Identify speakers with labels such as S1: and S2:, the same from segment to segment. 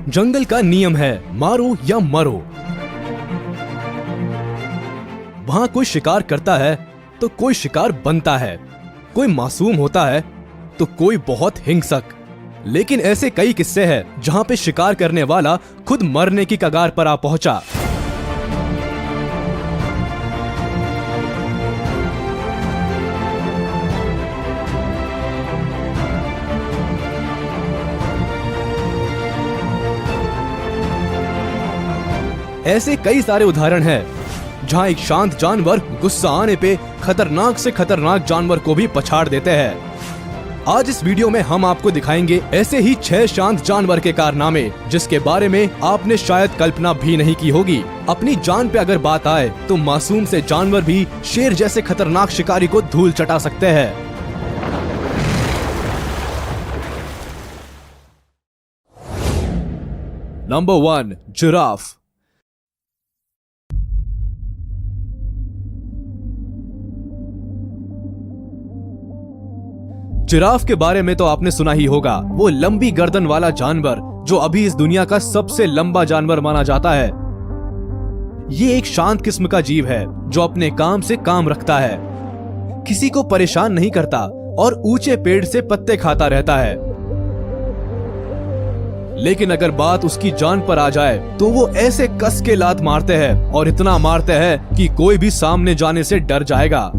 S1: जंगल का नियम है, मारो या मरो। वहां कोई शिकार करता है तो कोई शिकार बनता है, कोई मासूम होता है तो कोई बहुत हिंसक। लेकिन ऐसे कई किस्से हैं जहां पे शिकार करने वाला खुद मरने की कगार पर आ पहुंचा। ऐसे कई सारे उदाहरण हैं जहां एक शांत जानवर गुस्सा आने पे खतरनाक से खतरनाक जानवर को भी पछाड़ देते हैं। आज इस वीडियो में हम आपको दिखाएंगे ऐसे ही 6 शांत जानवर के कारनामे, जिसके बारे में आपने शायद कल्पना भी नहीं की होगी। अपनी जान पे अगर बात आए तो मासूम से जानवर भी शेर जैसे खतरनाक शिकारी को धूल चटा सकते हैं। Number 1, giraffe. जिराफ के बारे में तो आपने सुना ही होगा। वो लंबी गर्दन वाला जानवर जो अभी इस दुनिया का सबसे लंबा जानवर माना जाता है। ये एक शांत किस्म का जीव है जो अपने काम से काम रखता है, किसी को परेशान नहीं करता और ऊंचे पेड़ से पत्ते खाता रहता है। लेकिन अगर बात उसकी जान पर आ जाए तो वो ऐसे कस के लात मारते हैं और इतना मारते हैं कि कोई भी सामने जाने से डर जाएगा।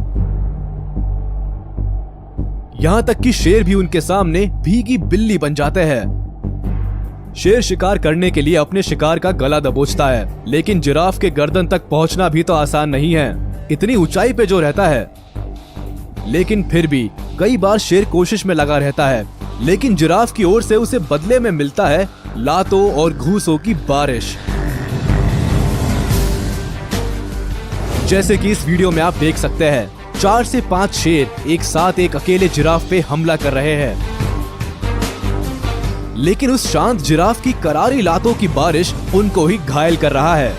S1: यहाँ तक कि शेर भी उनके सामने भीगी बिल्ली बन जाते हैं। शेर शिकार करने के लिए अपने शिकार का गला दबोचता है, लेकिन जिराफ के गर्दन तक पहुंचना भी तो आसान नहीं है, इतनी ऊंचाई पे जो रहता है। लेकिन फिर भी कई बार शेर कोशिश में लगा रहता है, लेकिन जिराफ की ओर से उसे बदले में मिलता है लातों और घूसों की बारिश। जैसे कि इस वीडियो में आप देख सकते हैं, 4 से 5 शेर एक साथ एक अकेले जिराफ पे हमला कर रहे हैं। लेकिन उस शांत जिराफ की करारी लातों की बारिश उनको ही घायल कर रहा है।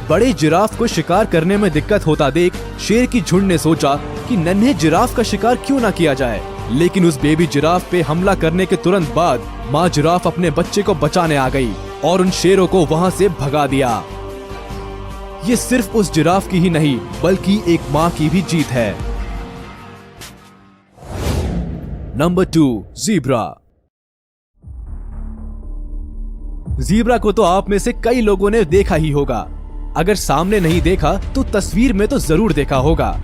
S1: बड़े जिराफ को शिकार करने में दिक्कत होता देख शेर की झुंड ने सोचा कि नन्हे जिराफ का शिकार क्यों ना किया जाए। लेकिन उस बेबी जिराफ पे हमला करने के तुरंत बाद माँ जिराफ अपने बच्चे को बचाने आ गई और उन शेरों को वहां से भगा दिया। ये सिर्फ उस जिराफ की ही नहीं बल्कि एक माँ की भी जीत है। Number 2, zebra. ज़ीब्रा को तो आप में से कई लोगों ने देखा ही होगा। अगर सामने नहीं देखा तो तस्वीर में तो जरूर देखा होगा।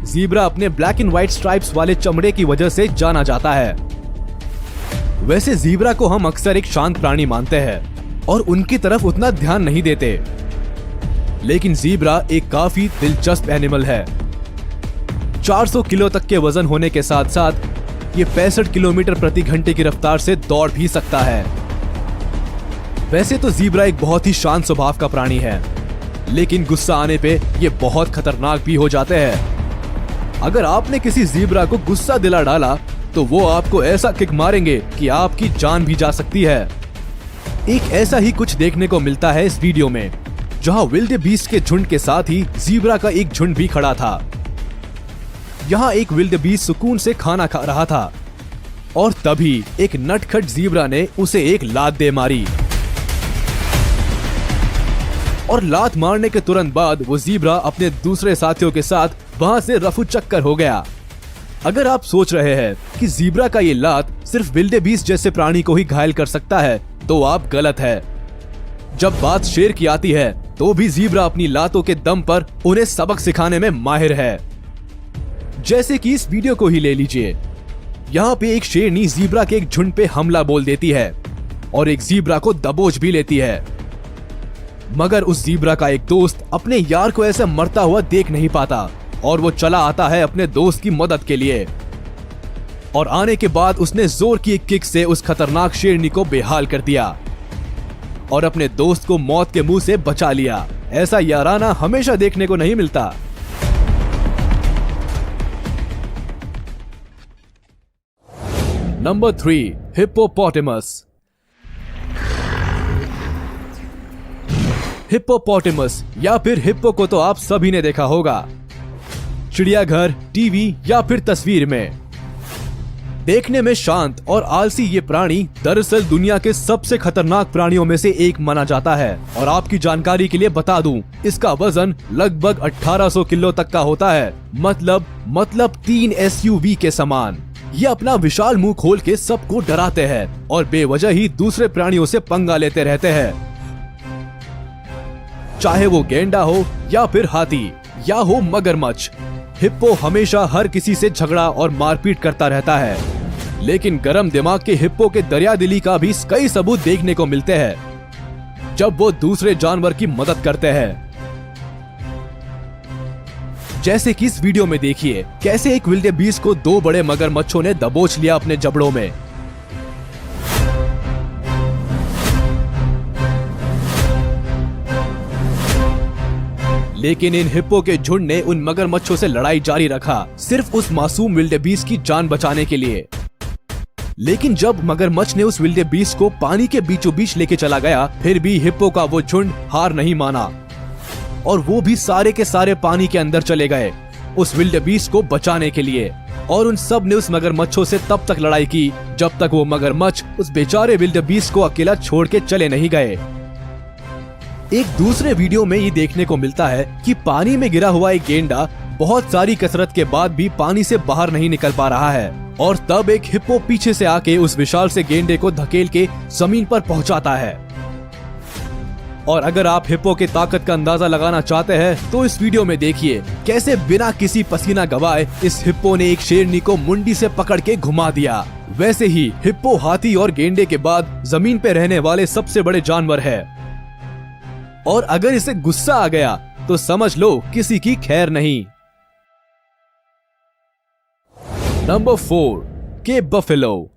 S1: ज़ीब्रा अपने ब्लैक एंड व्हाइट स्ट्राइप्स वाले चमड़े की वजह से जाना जाता है। वैसे ज़ीब्रा को हम अक्सर एक शांत प्राणी मानते हैं और उनकी तरफ उतना ध्यान नहीं देते, लेकिन ज़ीब्रा एक काफी दिलचस्प एनिमल है। 400 किलो तक के वजन होने के साथ साथ ये 65 किलोमीटर प्रति घंटे की रफ्तार से दौड़ भी सकता है। वैसे तो ज़ीब्रा एक बहुत ही शांत स्वभाव का प्राणी है, लेकिन गुस्सा आने पे ये बहुत खतरनाक भी हो जाते हैं। अगर आपने किसी ज़ीब्रा को गुस्सा दिला डाला तो वो आपको ऐसा किक मारेंगे कि आपकी जान भी जा सकती है। एक ऐसा ही कुछ देखने को मिलता है इस वीडियो में, जहां विल्डेबीस्ट के झुंड के साथ ही ज़ीब्रा का एक झुंड भी खड़ा था। यहाँ एक विल्डेबीस्ट सुकून से खाना खा रहा था और तभी एक नटखट ज़ीब्रा ने उसे एक लात दे मारी और लात मारने के तुरंत बाद वो ज़ीब्रा अपने दूसरे साथियों के साथ वहां से रफू चक्कर हो गया। अगर आप सोच रहे हैं कि ज़ीब्रा का ये लात सिर्फ विल्डेबीस्ट जैसे प्राणी को ही घायल कर सकता है, तो आप गलत है। जब बात शेर की आती है तो भी ज़ीब्रा अपनी लातों के दम पर उन्हें सबक सिखाने में माहिर है। जैसे कि इस वीडियो को ही ले लीजिए। यहाँ पे एक शेरनी ज़ीब्रा के एक झुंड पे हमला बोल देती है और एक ज़ीब्रा को दबोच भी लेती है, मगर उस ज़ीब्रा का एक दोस्त अपने यार को ऐसे मरता हुआ देख नहीं पाता और वो चला आता है अपने दोस्त की मदद के लिए। और आने के बाद उसने जोर की एक किक से उस खतरनाक शेरनी को बेहाल कर दिया और अपने दोस्त को मौत के मुंह से बचा लिया। ऐसा याराना हमेशा देखने को नहीं मिलता। Number 3, hippopotamus. हिप्पोपोटेमस या फिर हिप्पो को तो आप सभी ने देखा होगा। चिड़ियाघर, टीवी या फिर तस्वीर में। देखने में शांत और आलसी ये प्राणी दरअसल दुनिया के सबसे खतरनाक प्राणियों में से एक माना जाता है। और आपकी जानकारी के लिए बता दूं, इसका वजन लगभग 1800 किलो तक का होता है, मतलब 3 SUV के समान। ये अपना विशाल मुंह खोल के सबको डराते हैं और बेवजह ही दूसरे प्राणियों से पंगा लेते रहते हैं, चाहे वो गेंडा हो या फिर हाथी या हो मगरमच्छ। हिप्पो हमेशा हर किसी से झगड़ा और मारपीट करता रहता है, लेकिन गरम दिमाग के हिप्पो के दरियादिली का भी कई सबूत देखने को मिलते हैं जब वो दूसरे जानवर की मदद करते हैं। जैसे कि इस वीडियो में देखिए कैसे एक विल्डेबीस्ट को 2 बड़े मगरमच्छों ने दबोच लिया अपने जबड़ों में। लेकिन इन हिप्पो के झुंड ने उन मगरमच्छों से लड़ाई जारी रखा, सिर्फ उस मासूम विल्डेबीस्ट की जान बचाने के लिए। लेकिन जब मगरमच्छ ने उस विल्डेबीस्ट को पानी के बीचों बीच लेके चला गया, फिर भी हिप्पो का वो झुंड हार नहीं माना और वो भी सारे के सारे पानी के अंदर चले गए उस विल्डेबीस्ट को बचाने के लिए। और उन सब ने उस मगरमच्छों से तब तक लड़ाई की जब तक वो मगरमच्छ उस बेचारे विल्डेबीस्ट को अकेला छोड़ के चले नहीं गए। एक दूसरे वीडियो में ये देखने को मिलता है कि पानी में गिरा हुआ एक गेंडा बहुत सारी कसरत के बाद भी पानी से बाहर नहीं निकल पा रहा है, और तब एक हिप्पो पीछे से आके उस विशाल से गेंडे को धकेल के जमीन पर पहुंचाता है। और अगर आप हिप्पो की ताकत का अंदाजा लगाना चाहते हैं तो इस वीडियो में देखिए कैसे बिना किसी पसीना गवाए इस हिप्पो ने एक शेरनी को मुंडी से पकड़ के घुमा दिया। वैसे ही हिप्पो हाथी और गेंडे के बाद जमीन पे रहने वाले सबसे बड़े जानवर है, और अगर इसे गुस्सा आ गया तो समझ लो किसी की खैर नहीं। Number 4, cape buffalo.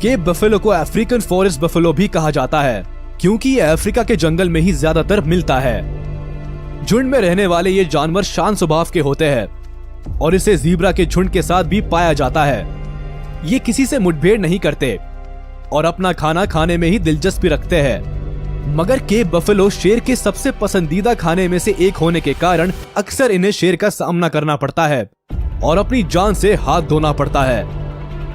S1: Cape buffalo को अफ्रीकन फॉरेस्ट बफेलो भी कहा जाता है क्योंकि ये अफ्रीका के जंगल में ही ज्यादातर मिलता है। झुंड में रहने वाले ये जानवर शांत स्वभाव के होते हैं और इसे ज़ीब्रा के झुंड के साथ भी पाया जाता है। ये किसी से मुठभेड़ नहीं करते और अपना खाना खाने में ही दिलचस्पी रखते हैं। मगर केप बफेलो शेर के सबसे पसंदीदा खाने में से एक होने के कारण अक्सर इन्हें शेर का सामना करना पड़ता है और अपनी जान से हाथ धोना पड़ता है।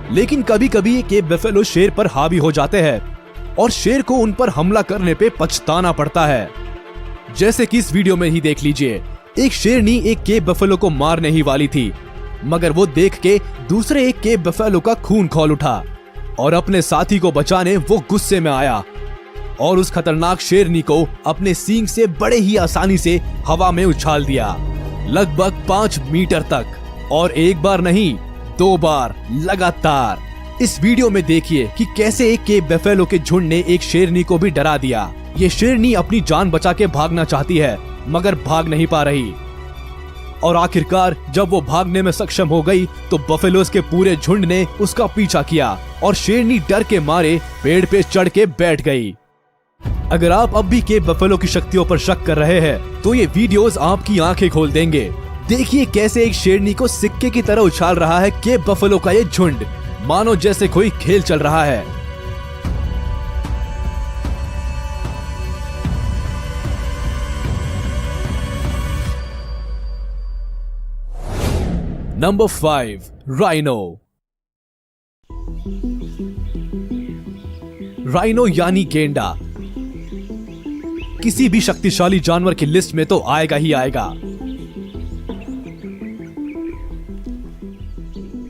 S1: लेकिन कभी कभी ये केप बफेलो शेर पर हावी हो जाते हैं और शेर को उन पर हमला करने पे पछताना पड़ता है। जैसे कि इस वीडियो में ही देख लीजिए, एक शेरनी एक केप बफेलो को मारने ही वाली थी, मगर वो देख के दूसरे एक केप बफेलो का खून खौल उठा और अपने साथी को बचाने वो गुस्से में आया और उस खतरनाक शेरनी को अपने सींग से बड़े ही आसानी से हवा में उछाल दिया, लगभग 5 मीटर तक, और एक बार नहीं 2 बार लगातार। इस वीडियो में देखिए कि कैसे एक केप बफेलो के झुंड ने एक शेरनी को भी डरा दिया। ये शेरनी अपनी जान बचा के भागना चाहती है मगर भाग नहीं पा रही, और आखिरकार जब वो भागने में सक्षम हो गई तो बफेलोस के पूरे झुंड ने उसका पीछा किया और शेरनी डर के मारे पेड़ पे चढ़ के बैठ गई। अगर आप अब भी केप बफेलो की शक्तियों पर शक कर रहे हैं तो ये वीडियोस आपकी आंखें खोल देंगे। देखिए कैसे एक शेरनी को सिक्के की तरह उछाल रहा है केप बफेलो का ये झुंड, मानो जैसे कोई खेल चल रहा है। Number 5, rhino. राइनो यानी गेंडा किसी भी शक्तिशाली जानवर की लिस्ट में तो आएगा ही आएगा।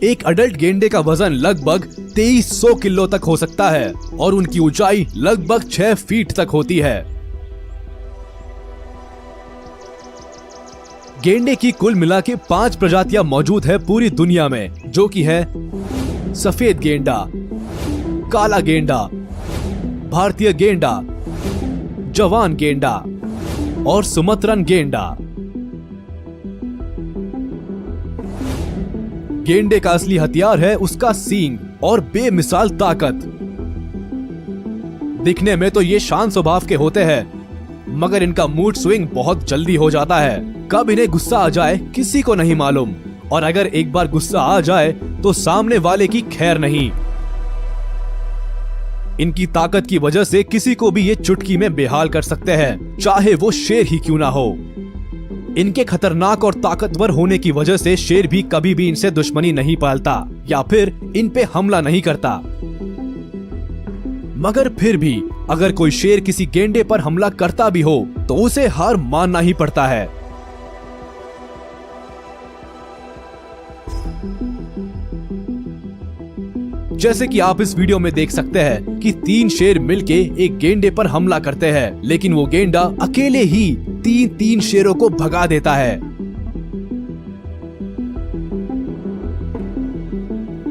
S1: एक अडल्ट गेंडे का वजन लगभग 2300 किलो तक हो सकता है और उनकी ऊंचाई लगभग 6 फीट तक होती है। गेंडे की कुल मिला के 5 प्रजातियां मौजूद है पूरी दुनिया में, जो कि है सफेद गेंडा, काला गेंडा, भारतीय गेंडा, जवान गेंडा और सुमत्रन गेंडा। गेंडे का असली हथियार है उसका सींग और बेमिसाल ताकत। दिखने में तो ये शांत स्वभाव के होते हैं मगर इनका मूड स्विंग बहुत जल्दी हो जाता है। कब इन्हें गुस्सा आ जाए किसी को नहीं मालूम, और अगर एक बार गुस्सा आ जाए तो सामने वाले की खैर नहीं। इनकी ताकत की वजह से किसी को भी ये चुटकी में बेहाल कर सकते हैं, चाहे वो शेर ही क्यों ना हो। इनके खतरनाक और ताकतवर होने की वजह से शेर भी कभी भी इनसे दुश्मनी नहीं पालता या फिर इन पे हमला नहीं करता। मगर फिर भी अगर कोई शेर किसी गेंडे पर हमला करता भी हो तो उसे हार मानना ही पड़ता है। जैसे कि आप इस वीडियो में देख सकते हैं कि 3 शेर मिलके एक गेंडे पर हमला करते हैं, लेकिन वो गेंडा अकेले ही 3 शेरों को भगा देता है।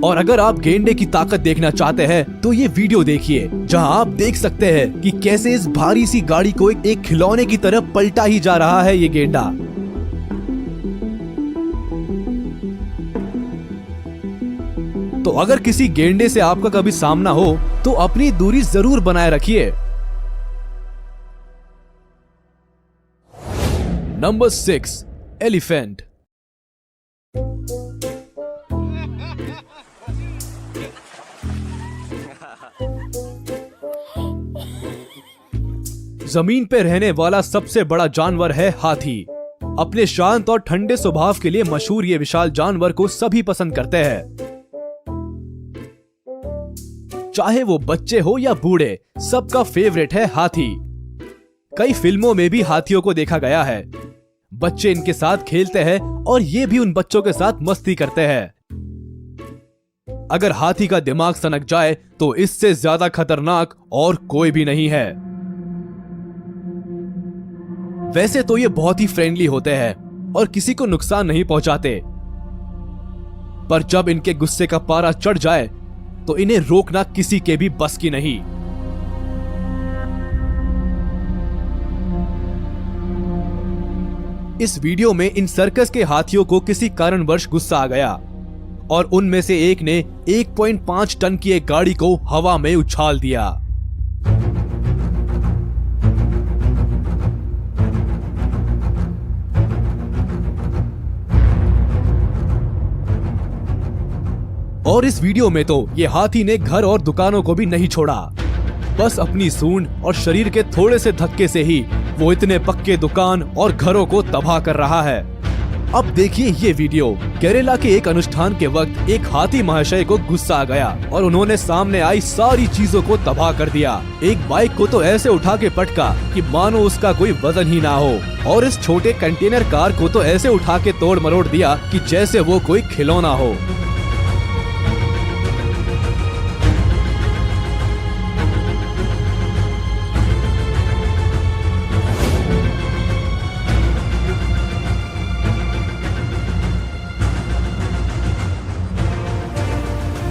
S1: और अगर आप गेंडे की ताकत देखना चाहते हैं तो ये वीडियो देखिए, जहां आप देख सकते हैं कि कैसे इस भारी सी गाड़ी को एक खिलौने की तरह पलटा ही जा रहा है ये गेंडा। तो अगर किसी गेंडे से आपका कभी सामना हो तो अपनी दूरी जरूर बनाए रखिए। Number 6, elephant. जमीन पे रहने वाला सबसे बड़ा जानवर है हाथी। अपने शांत और ठंडे स्वभाव के लिए मशहूर ये विशाल जानवर को सभी पसंद करते हैं, चाहे वो बच्चे हो या बूढ़े, सबका फेवरेट है हाथी। कई फिल्मों में भी हाथियों को देखा गया है। बच्चे इनके साथ खेलते हैं और ये भी उन बच्चों के साथ मस्ती करते हैं। अगर हाथी का दिमाग सनक जाए तो इससे ज्यादा खतरनाक और कोई भी नहीं है। वैसे तो ये बहुत ही फ्रेंडली होते हैं और किसी को नुकसान नहीं पहुंचाते, पर जब इनके गुस्से का पारा चढ़ जाए तो इन्हें रोकना किसी के भी बस की नहीं। इस वीडियो में इन सर्कस के हाथियों को किसी कारणवश गुस्सा आ गया और उनमें से एक ने 1.5 टन की एक गाड़ी को हवा में उछाल दिया। और इस वीडियो में तो ये हाथी ने घर और दुकानों को भी नहीं छोड़ा, बस अपनी सूंड और शरीर के थोड़े से धक्के से ही वो इतने पक्के दुकान और घरों को तबाह कर रहा है। अब देखिए ये वीडियो। केरला के एक अनुष्ठान के वक्त एक हाथी महाशय को गुस्सा आ गया और उन्होंने सामने आई सारी चीजों को तबाह कर दिया। एक बाइक को तो ऐसे उठा के पटका कि मानो उसका कोई वजन ही ना हो, और इस छोटे कंटेनर कार को तो ऐसे उठा के तोड़ मरोड़ दिया कि जैसे वो कोई खिलौना हो।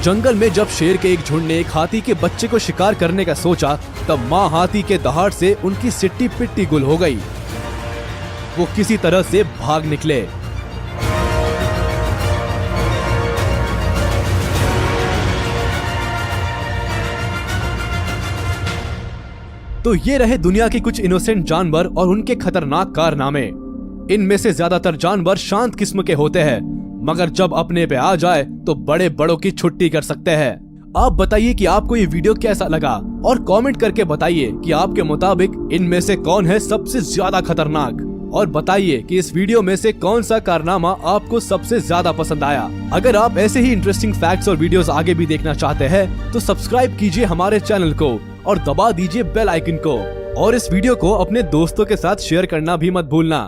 S1: जंगल में जब शेर के एक झुंड ने एक हाथी के बच्चे को शिकार करने का सोचा, तब माँ हाथी के दहाड़ से उनकी सिट्टी पिट्टी गुल हो गई। वो किसी तरह से भाग निकले। तो ये रहे दुनिया के कुछ इनोसेंट जानवर और उनके खतरनाक कारनामे। इनमें से ज्यादातर जानवर शांत किस्म के होते हैं, मगर जब अपने पे आ जाए तो बड़े बड़ों की छुट्टी कर सकते हैं। आप बताइए कि आपको ये वीडियो कैसा लगा और कमेंट करके बताइए कि आपके मुताबिक इनमें से कौन है सबसे ज्यादा खतरनाक, और बताइए कि इस वीडियो में से कौन सा कारनामा आपको सबसे ज्यादा पसंद आया। अगर आप ऐसे ही इंटरेस्टिंग फैक्ट्स और वीडियोस आगे भी देखना चाहते हैं तो सब्सक्राइब कीजिए हमारे चैनल को और दबा दीजिए बेल आइकन को, और इस वीडियो को अपने दोस्तों के साथ शेयर करना भी मत भूलना।